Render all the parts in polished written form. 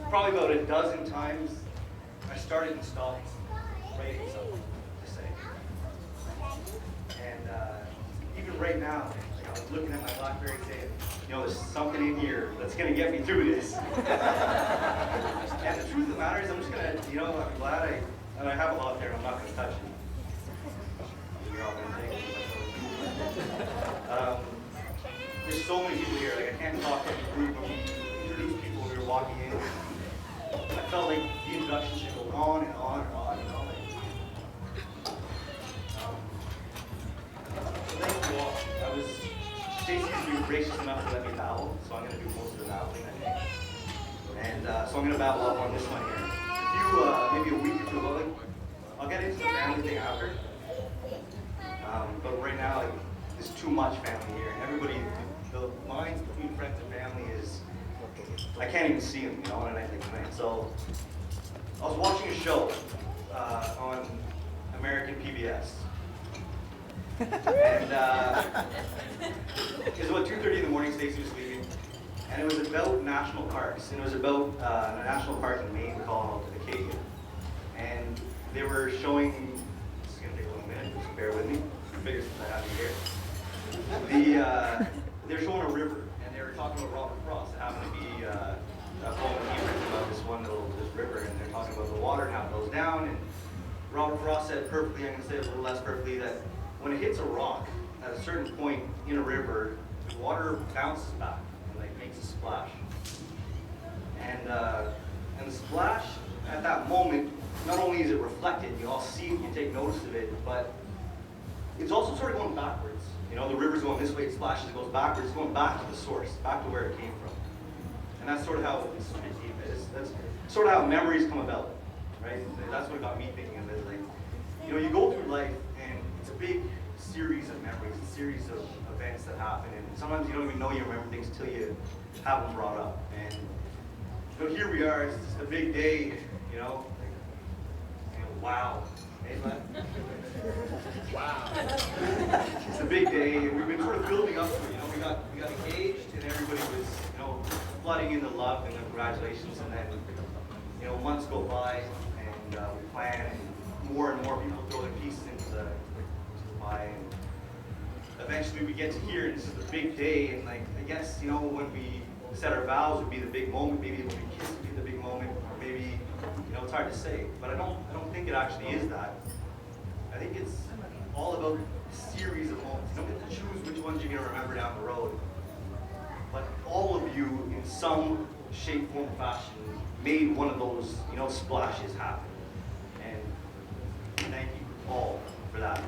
probably about a dozen times I started and stopped writing something to say. And even right now, like, I was looking at my BlackBerry saying, you know, there's something in here that's going to get me through this. And the truth of the matter is, I'm just going to, you know, I'm glad I have a lot there, and I'm not going to touch it. You're all going to take it. There's so many people here, like I can't talk to the group, but we introduced people when we were walking in. I felt like the introduction should go on and on and on and on. Thank you all. Stacey's been gracious enough to let me babble, so I'm going to do most of the babbling, I think. And so I'm going to babble up on this one here. Maybe a week or two ago, I'll get into the family thing after. But right now, like, there's too much family here, and everybody, the lines between friends and family is, I can't even see them, you know, on a night like tonight. So I was watching a show on American PBS. And it was about 2:30 in the morning, Stacey was sleeping, and it was about national parks. And it was about a national park in Maine called Acadia. And they were showing, this is going to take a little minute, just bear with me, figure since I have you here. They were showing a river, and they were talking about Robert Frost. It happened to be a poem he wrote about this river, and they're talking about the water and how it goes down. And Robert Frost said perfectly, I'm going to say it a little less perfectly, that when it hits a rock at a certain point in a river, the water bounces back and like makes a splash. And the splash at that moment, not only is it reflected, you all see it, you take notice of it, but it's also sort of going backwards. You know, the river's going this way, it splashes, it goes backwards, it's going back to the source, back to where it came from. And that's sort of how that's sort of how memories come about, right? That's what got me thinking of it. Like, you know, you go through life and it's a big series of memories, a series of events that happen, and sometimes you don't even know you remember things until you have them brought up. And you know, here we are, it's just a big day, you know, wow. Hey, wow. It's a big day, and we've been sort of building up to it. You know, we got engaged, and everybody was, you know, flooding into love and congratulations, and then, you know, months go by, and we plan, and more people throw their pieces into the pie, and eventually we get to here, and this is the big day, and like, I guess, you know, when we set our vows would be the big moment, maybe when we kiss would be the big moment, or maybe, you know, it's hard to say, but I don't think it actually is that. I think it's all about a series of moments. You don't get to choose which ones you're going to remember down the road, but all of you, in some shape, form, fashion, made one of those, you know, splashes happen. And thank you all for that.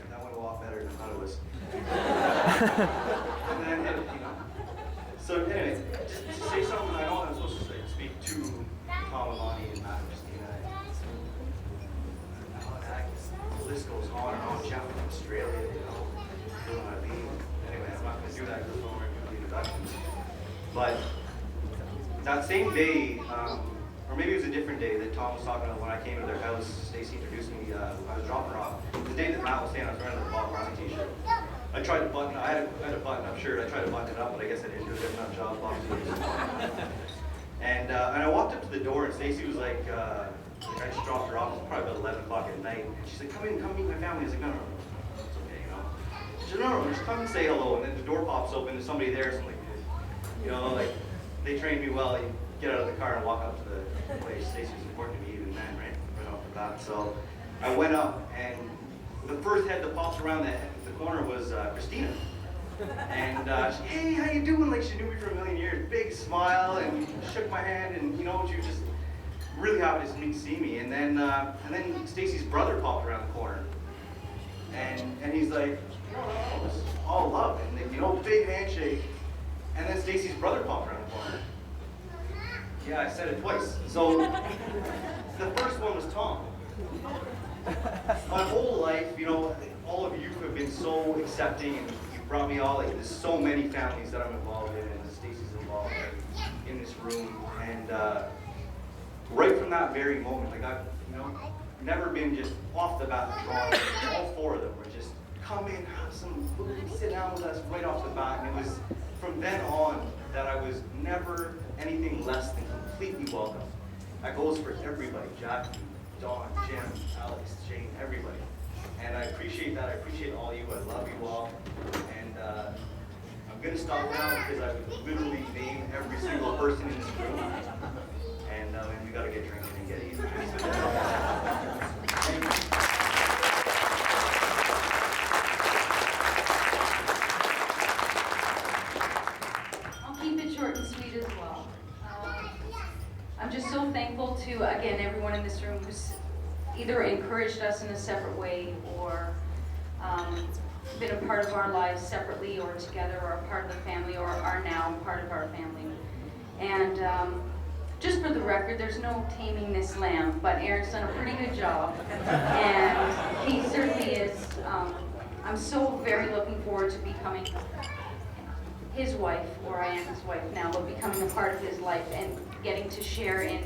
That went a lot better than I thought it was. And then, you know, so anyway, just to say something I know I'm supposed to speak to Tom and Lonnie and Matt and Christina. The list goes on and on. Jeff from Australia, you know, doing my being. Anyway, I'm not going to do that because I'm going to do the introductions. But that same day, or maybe it was a different day that Tom was talking about when I came to their house. Stacey introduced me. I was dropping her off. The day that Matt was saying I was wearing the Bob Marley t-shirt. I tried to button. I had a button-up shirt. I tried to button it up, but I guess I didn't do a good enough job. And I walked up to the door, and Stacey was like I just dropped her off. It was probably about 11 o'clock at night, and she's like, "Come in, come meet my family." I was like, "No, it's okay, you know." She said, "No, just come and say hello." And then the door pops open, there's somebody there. So I'm like, you know, like they trained me well. You get out of the car and walk up to the place. Stacey was important to me even then, right off the bat. So I went up, and the first head that popped around the corner was Christina. And she said, "Hey, how you doing?" Like she knew me for a million years. Big smile, and shook my hand, and you know, she was just really happy to see me. And then Stacey's brother popped around the corner, and he's like, "No, it's all love," and then, you know, big handshake. And then Stacey's brother popped around the corner. Yeah, I said it twice. So the first one was Tom. My whole life, you know, all of you have been so accepting, and you brought me all, like, there's so many families that I'm involved in, and Stacey's involved in this room, and right from that very moment, like, I've, you know, never been just off the bat drawn. All four of them were just come in, have some food, sit down with us right off the bat. And it was from then on that I was never anything less than completely welcome. That goes for everybody, Jackie, Dawn, Jim, Alex, Jane, everybody. And I appreciate that. I appreciate all you. I love you all. And I'm going to stop now because I would literally name every single person in this room. And we got to get drinking and get eating. Thank you. I'll keep it short and sweet as well. I'm just so thankful to, again, everyone in this room who's either encouraged us in a separate way or been a part of our lives separately or together, or a part of the family, or are now part of our family. And just for the record, there's no taming this lamb, but Aaron's done a pretty good job, and he certainly is. I'm so very looking forward to becoming his wife, or I am his wife now, but becoming a part of his life and getting to share in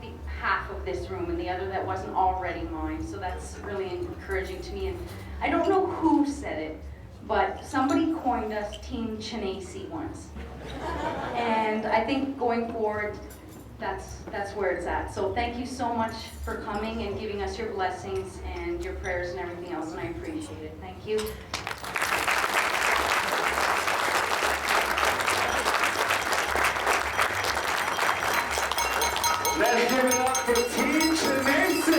the half of this room and the other that wasn't already mine. So that's really encouraging to me. And I don't know who said it, but somebody coined us Team Chinesi once. And I think going forward, that's where it's at. So thank you so much for coming and giving us your blessings and your prayers and everything else, and I appreciate it. Thank you.